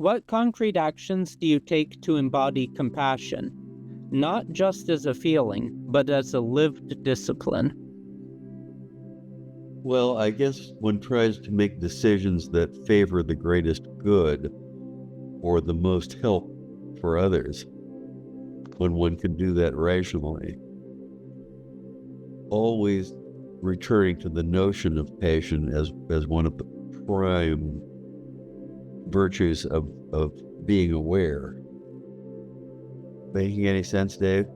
What concrete actions do you take to embody compassion, not just as a feeling, but as a lived discipline? Well, I guess one tries to make decisions that favor the greatest good or the most help for others when one can do that rationally. Always returning to the notion of passion as one of the prime virtues of being aware. Making any sense, Dave?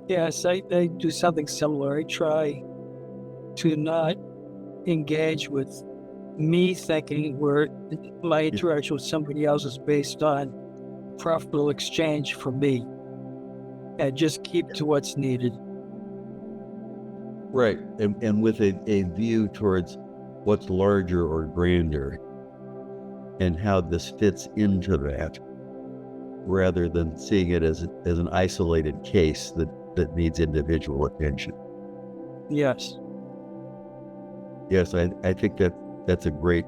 Yes, I do something similar. I try to not engage with me thinking where my interaction with somebody else is based on profitable exchange for me, and just keep to what's needed. Right, and with a view towards what's larger or grander and how this fits into that, rather than seeing it as an isolated case that needs individual attention. Yes. Yes, I think that's a great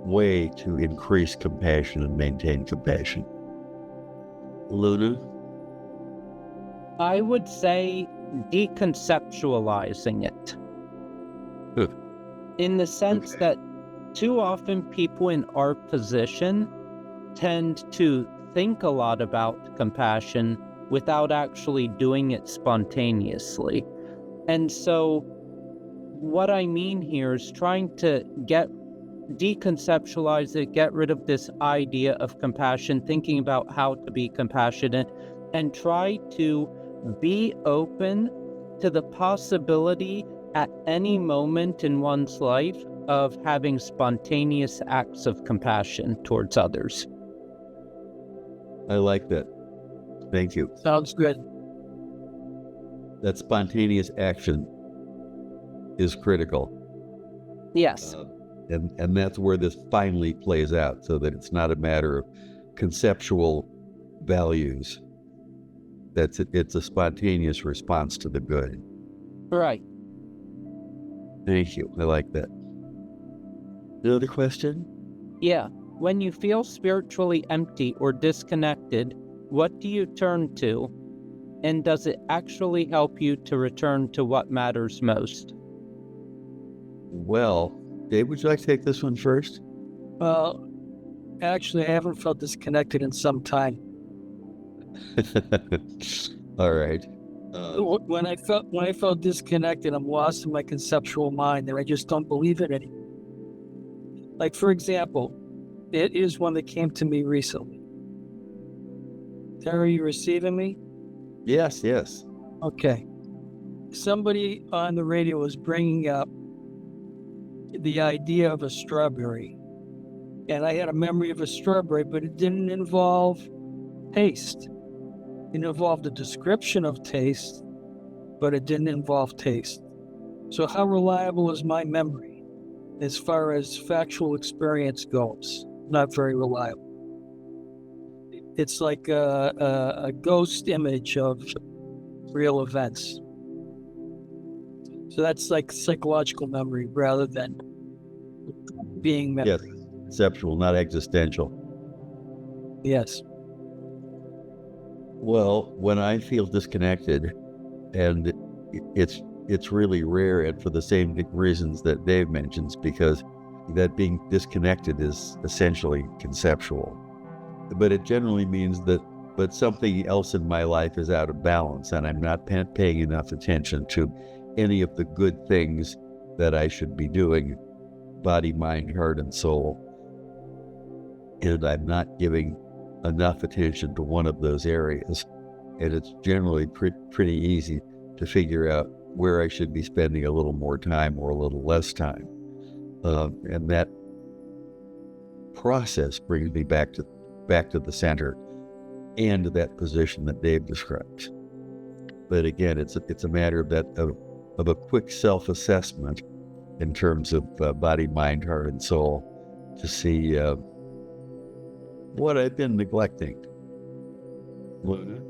way to increase compassion and maintain compassion. Luna? I would say deconceptualizing it. Good. In the sense that too often people in our position tend to think a lot about compassion without actually doing it spontaneously. And so what I mean here is trying to deconceptualize it, get rid of this idea of compassion, thinking about how to be compassionate, and try to be open to the possibility at any moment in one's life of having spontaneous acts of compassion towards others. I like that. Thank you. Sounds good. That spontaneous action is critical. Yes. And that's where this finally plays out, so that it's not a matter of conceptual values. It's a spontaneous response to the good. Right. Thank you. I like that. Another question? Yeah. When you feel spiritually empty or disconnected, what do you turn to? And does it actually help you to return to what matters most? Well, Dave, would you like to take this one first? Well, actually, I haven't felt disconnected in some time. All right. When I felt disconnected, I'm lost in my conceptual mind, and I just don't believe it anymore. Like, for example, it is one that came to me recently. Terry, you receiving me? Yes. Okay. Somebody on the radio was bringing up the idea of a strawberry. And I had a memory of a strawberry, but it didn't involve taste. It involved a description of taste, but it didn't involve taste. So how reliable is my memory as far as factual experience goes? Not very reliable. It's like a ghost image of real events. So that's like psychological memory rather than being memory. Yes, conceptual, not existential. Yes. Well, when I feel disconnected, and it's really rare, and for the same reasons that Dave mentions, because that being disconnected is essentially conceptual. But it generally means that something else in my life is out of balance, and I'm not paying enough attention to any of the good things that I should be doing, body, mind, heart, and soul. And I'm not giving enough attention to one of those areas. And it's generally pretty easy to figure out where I should be spending a little more time or a little less time. And that process brings me back to the center and to that position that Dave describes. But again, it's a matter of a quick self-assessment in terms of body, mind, heart, and soul to see what I've been neglecting.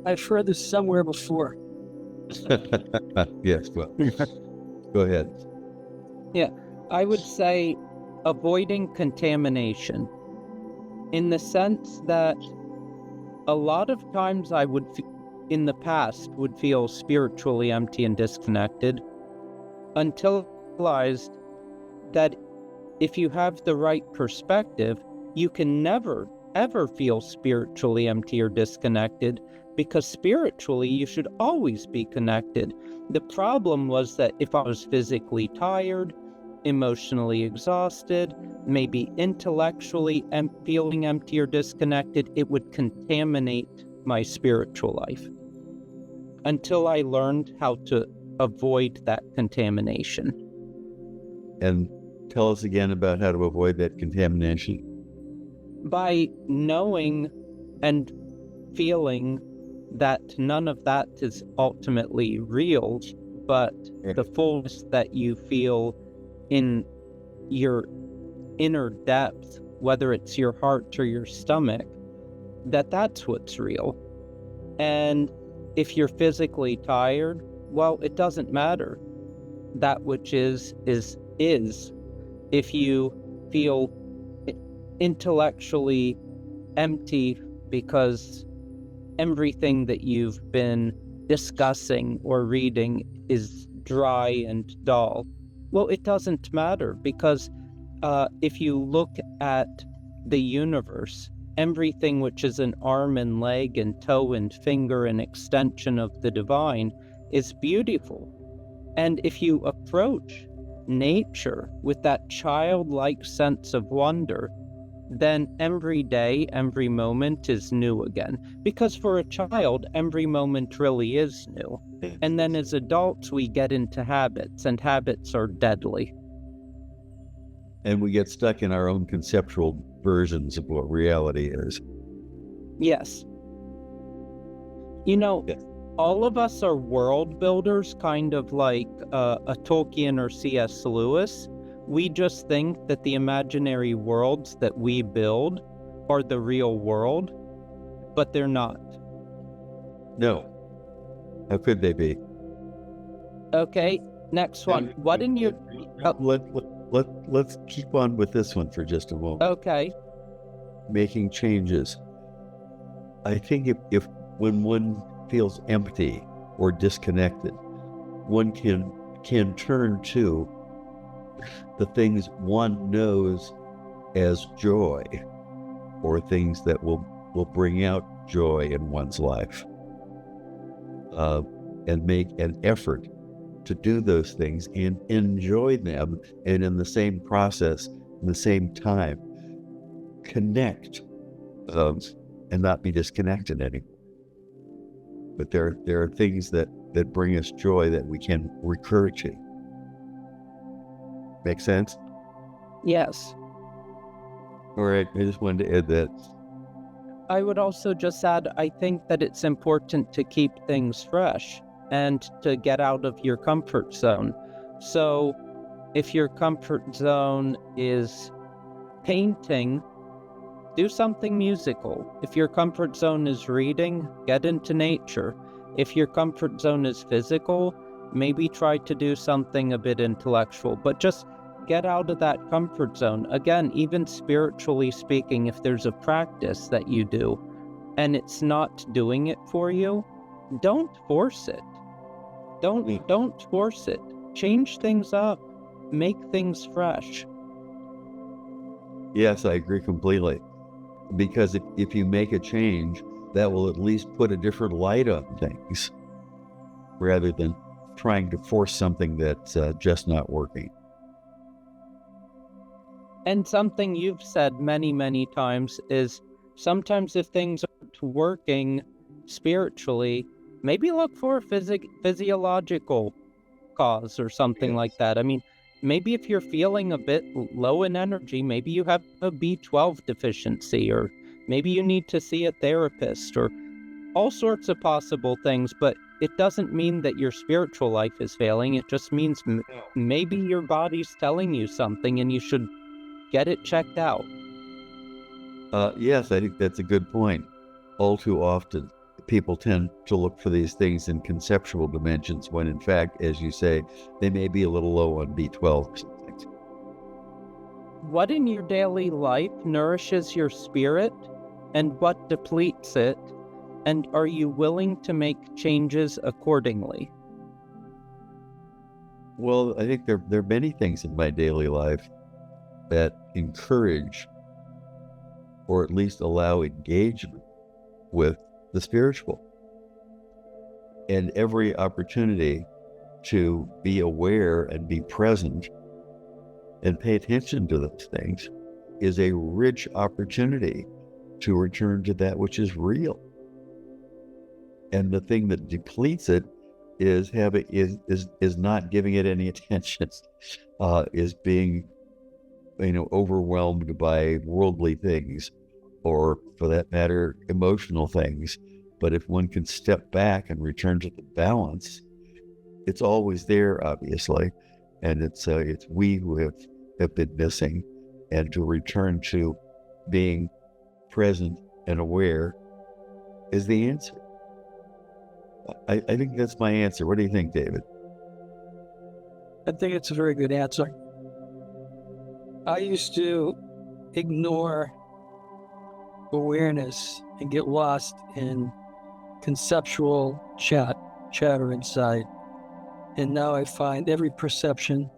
I've heard this somewhere before. Yes, well, go ahead. Yeah, I would say avoiding contamination. in the sense that a lot of times I would, in the past, would feel spiritually empty and disconnected until I realized that if you have the right perspective, you can never, ever feel spiritually empty or disconnected, because spiritually you should always be connected. The problem was that if I was physically tired, emotionally exhausted, maybe intellectually feeling empty or disconnected, it would contaminate my spiritual life until I learned how to avoid that contamination. And tell us again about how to avoid that contamination. By knowing and feeling that none of that is ultimately real, but the fullness that you feel in your inner depth, whether it's your heart or your stomach, that's what's real. And if you're physically tired, well, it doesn't matter. That which is. If you feel intellectually empty because everything that you've been discussing or reading is dry and dull, well, it doesn't matter, because if you look at the universe, everything which is an arm and leg and toe and finger and extension of the divine is beautiful. And if you approach nature with that childlike sense of wonder, then every day, every moment is new again. Because for a child, every moment really is new. And then as adults, we get into habits, and habits are deadly. And we get stuck in our own conceptual versions of what reality is. Yes. All of us are world builders, kind of like a Tolkien or C.S. Lewis. We just think that the imaginary worlds that we build are the real world, but they're not. No. How could they be? Okay, next one. What in your... Let's keep on with this one for just a moment. Okay. Making changes. I think if when one feels empty or disconnected, one can turn to the things one knows as joy, or things that will bring out joy in one's life, and make an effort to do those things and enjoy them, and in the same process, in the same time, connect and not be disconnected anymore. But there are things that bring us joy that we can recur to. Make sense? Yes. All right, I just wanted to add that. I would also just add, I think that it's important to keep things fresh and to get out of your comfort zone. So if your comfort zone is painting, do something musical. If your comfort zone is reading, get into nature. If your comfort zone is physical, maybe try to do something a bit intellectual, but just get out of that comfort zone. Again, even spiritually speaking, if there's a practice that you do and it's not doing it for you, don't force it. Don't force it. Change things up. Make things fresh. Yes, I agree completely. Because if you make a change, that will at least put a different light on things, rather than trying to force something that's just not working. And something you've said many, many times is, sometimes if things aren't working spiritually, maybe look for a physiological cause or something like that. I mean, maybe if you're feeling a bit low in energy, maybe you have a B12 deficiency, or maybe you need to see a therapist, or all sorts of possible things. But it doesn't mean that your spiritual life is failing. It just means maybe your body's telling you something and you should get it checked out. Yes, I think that's a good point. All too often, people tend to look for these things in conceptual dimensions, when in fact, as you say, they may be a little low on B12 or something. what in your daily life nourishes your spirit and what depletes it? And are you willing to make changes accordingly? Well, I think there are many things in my daily life that encourage or at least allow engagement with the spiritual. And every opportunity to be aware and be present and pay attention to those things is a rich opportunity to return to that which is real. And the thing that depletes it is not giving it any attention, is being, overwhelmed by worldly things, or for that matter, emotional things. But if one can step back and return to the balance, it's always there, obviously, and it's we who have been missing, and to return to being present and aware is the answer. I think that's my answer. What do you think, David? I think it's a very good answer. I used to ignore awareness and get lost in conceptual chatter inside. And now I find every perception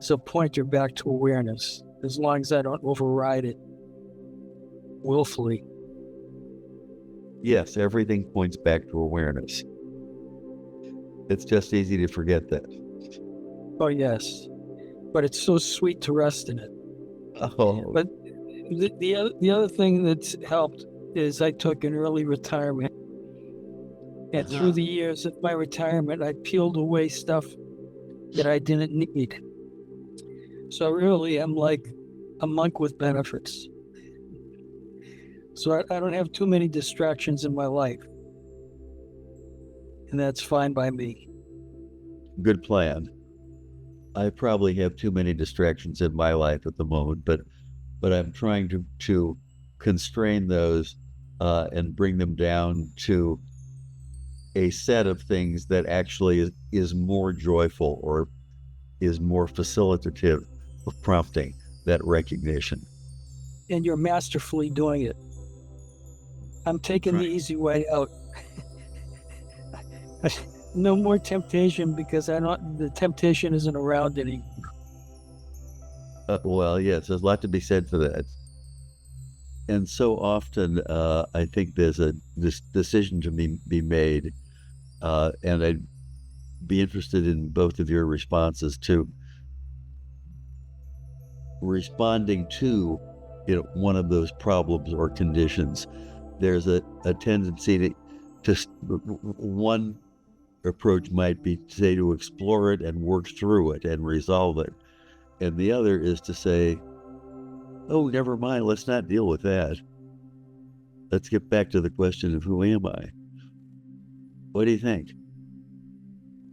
is a pointer back to awareness, as long as I don't override it willfully. Yes, everything points back to awareness. It's just easy to forget that. Oh, yes. But it's so sweet to rest in it. Oh. But the other thing that's helped is I took an early retirement. And through the years of my retirement, I peeled away stuff that I didn't need. So really, I'm like a monk with benefits. So I don't have too many distractions in my life. And that's fine by me. Good plan. I probably have too many distractions in my life at the moment, but I'm trying to constrain those and bring them down to a set of things that actually is more joyful or is more facilitative of prompting that recognition. And you're masterfully doing it. I'm taking the easy way out. No more temptation, because the temptation isn't around anymore. Well, yes, there's a lot to be said for that. And so often, I think there's this decision to be made, and I'd be interested in both of your responses to responding to one of those problems or conditions. There's a tendency to one approach might be to say to explore it and work through it and resolve it. And the other is to say, oh, never mind, let's not deal with that. Let's get back to the question of who am I? What do you think?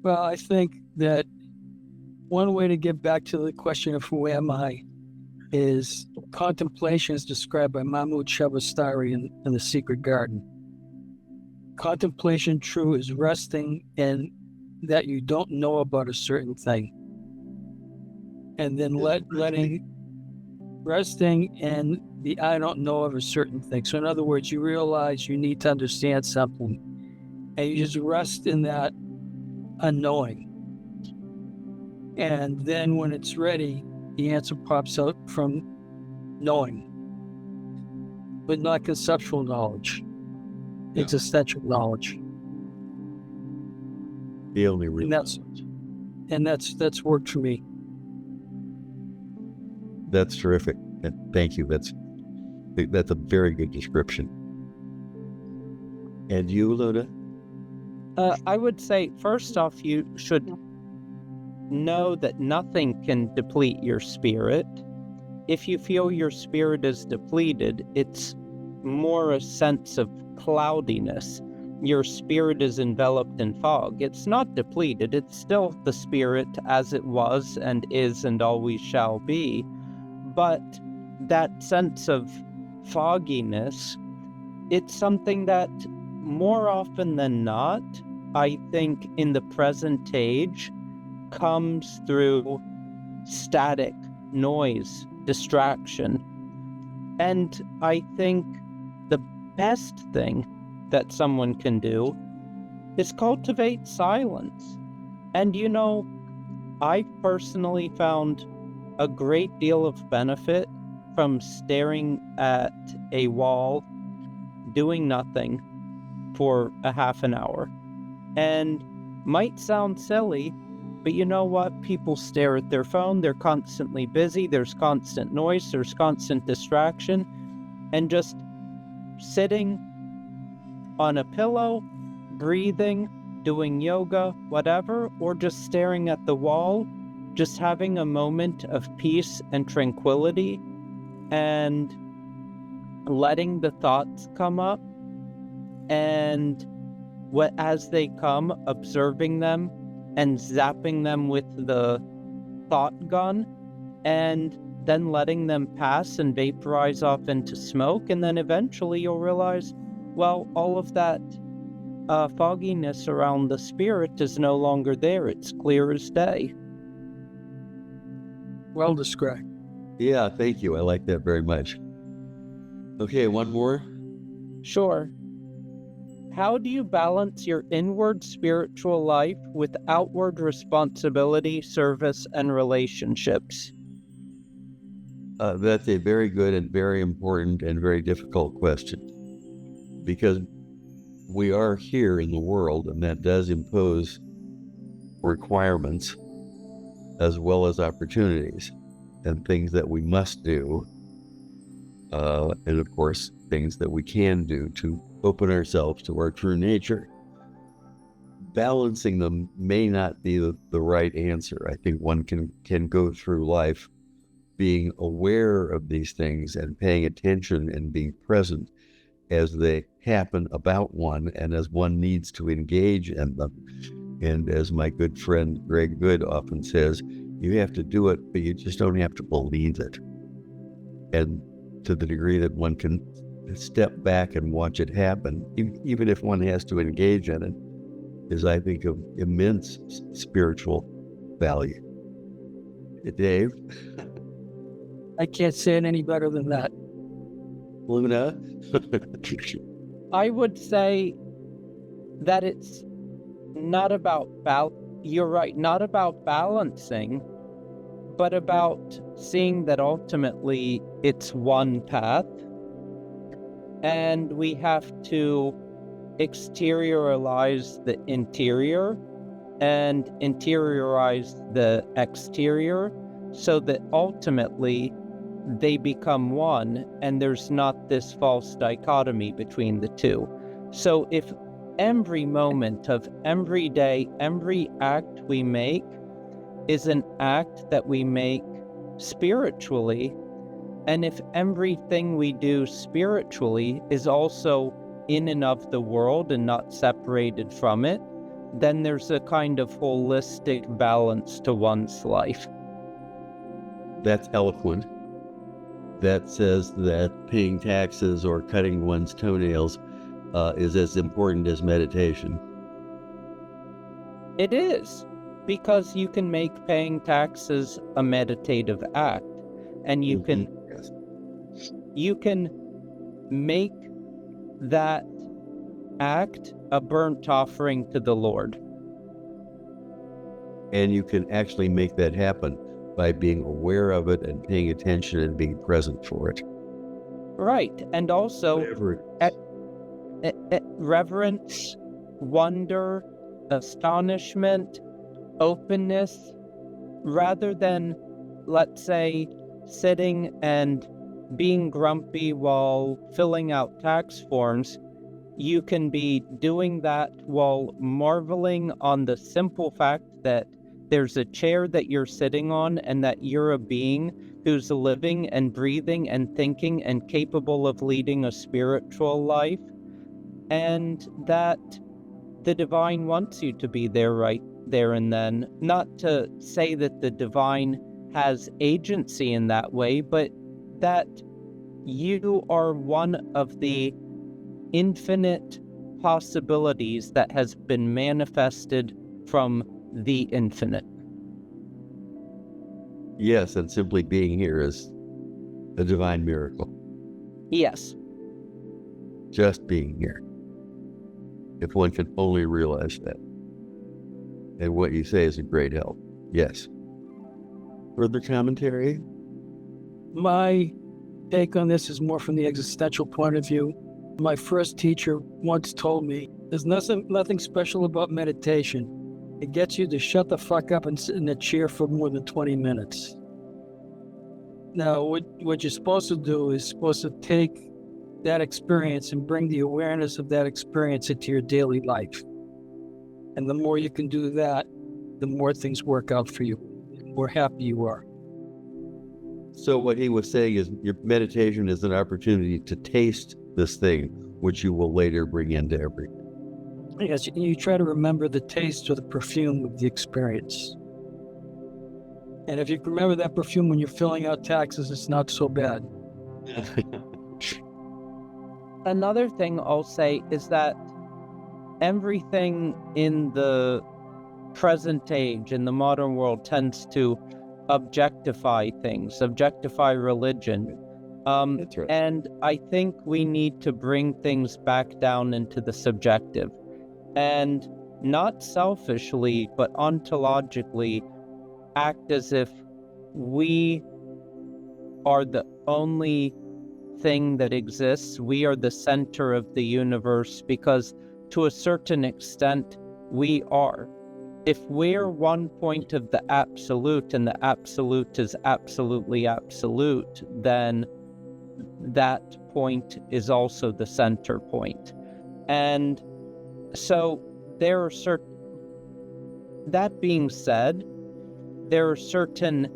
Well, I think that one way to get back to the question of who am I is contemplation, as described by Mahmoud Shabastari in The Secret Garden. Contemplation, true, is resting in that you don't know about a certain thing. And then resting in the I don't know of a certain thing. So in other words, you realize you need to understand something, and you just rest in that unknowing. And then when it's ready, the answer pops out from knowing, but not conceptual knowledge. It's essential knowledge. The only real and that's worked for me. That's terrific. And thank you. That's a very good description. And you, Luna? I would say, first off, you should know that nothing can deplete your spirit. If you feel your spirit is depleted, it's more a sense of cloudiness. Your spirit is enveloped in fog. It's not depleted. It's still the spirit as it was and is and always shall be. But that sense of fogginess, it's something that more often than not, I think in the present age, comes through static, noise, distraction. And I think the best thing that someone can do is cultivate silence. And I personally found a great deal of benefit from staring at a wall, doing nothing for a half an hour. And might sound silly, but you know what? People stare at their phone, they're constantly busy, there's constant noise, there's constant distraction, and just sitting on a pillow, breathing, doing yoga, whatever, or just staring at the wall, just having a moment of peace and tranquility and letting the thoughts come up, and as they come, observing them and zapping them with the thought gun, and then letting them pass and vaporize off into smoke. And then eventually you'll realize, well, all of that fogginess around the spirit is no longer there. It's clear as day. Well described. Yeah, thank you. I like that very much. Okay, one more. Sure. How do you balance your inward spiritual life with outward responsibility, service, and relationships? That's a very good and very important and very difficult question, because we are here in the world, and that does impose requirements as well as opportunities and things that we must do, and of course things that we can do to open ourselves to our true nature. Balancing them may not be the right answer. I think one can go through life being aware of these things and paying attention and being present as they happen about one and as one needs to engage in them. And as my good friend Greg Good often says, you have to do it, but you just don't have to believe it. And to the degree that one can step back and watch it happen, even if one has to engage in it, is, I think, of immense spiritual value. Dave? I can't say it any better than that. Luna? I would say that it's not about you're right, not about balancing, but about seeing that ultimately it's one path, and we have to exteriorize the interior and interiorize the exterior so that ultimately they become one, and there's not this false dichotomy between the two. So if every moment of every day, every act we make is an act that we make spiritually, and if everything we do spiritually is also in and of the world and not separated from it, then there's a kind of holistic balance to one's life. That's eloquent. That says that paying taxes or cutting one's toenails is as important as meditation. It is, because you can make paying taxes a meditative act, and you can make that act a burnt offering to the Lord. And you can actually make that happen by being aware of it and paying attention and being present for it. Right, and also reverence, wonder, astonishment, openness, rather than, let's say, sitting and being grumpy while filling out tax forms. You can be doing that while marveling on the simple fact that there's a chair that you're sitting on, and that you're a being who's living and breathing and thinking and capable of leading a spiritual life, and that the divine wants you to be there right there and then. Not to say that the divine has agency in that way, but that you are one of the infinite possibilities that has been manifested from the infinite. Yes, and simply being here a divine miracle. Yes. Just being here. If one can only realize that. And what you say is a great help. Yes. Further commentary? My take on this is more from the existential point of view. My first teacher once told me, there's nothing special about meditation. It gets you to shut the fuck up and sit in a chair for more than 20 minutes. Now, what you're supposed to do is supposed to take that experience and bring the awareness of that experience into your daily life. And the more you can do that, the more things work out for you, the more happy you are. So what he was saying is your meditation is an opportunity to taste this thing, which you will later bring into everything. Yes, you try to remember the taste or the perfume of the experience. And if you can remember that perfume when you're filling out taxes, it's not so bad. Another thing I'll say is that everything in the present age, in the modern world, tends to objectify things, objectify religion. That's right. And I think we need to bring things back down into the subjective. And not selfishly, but ontologically, act as if we are the only thing that exists. We are the center of the universe, because to a certain extent, we are. If we're one point of the absolute, and the absolute is absolutely absolute, then that point is also the center point. And so there are that being said, there are certain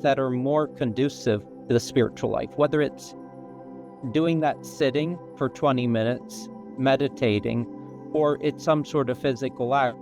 that are more conducive to the spiritual life, whether it's doing that sitting for 20 minutes, meditating, or it's some sort of physical act.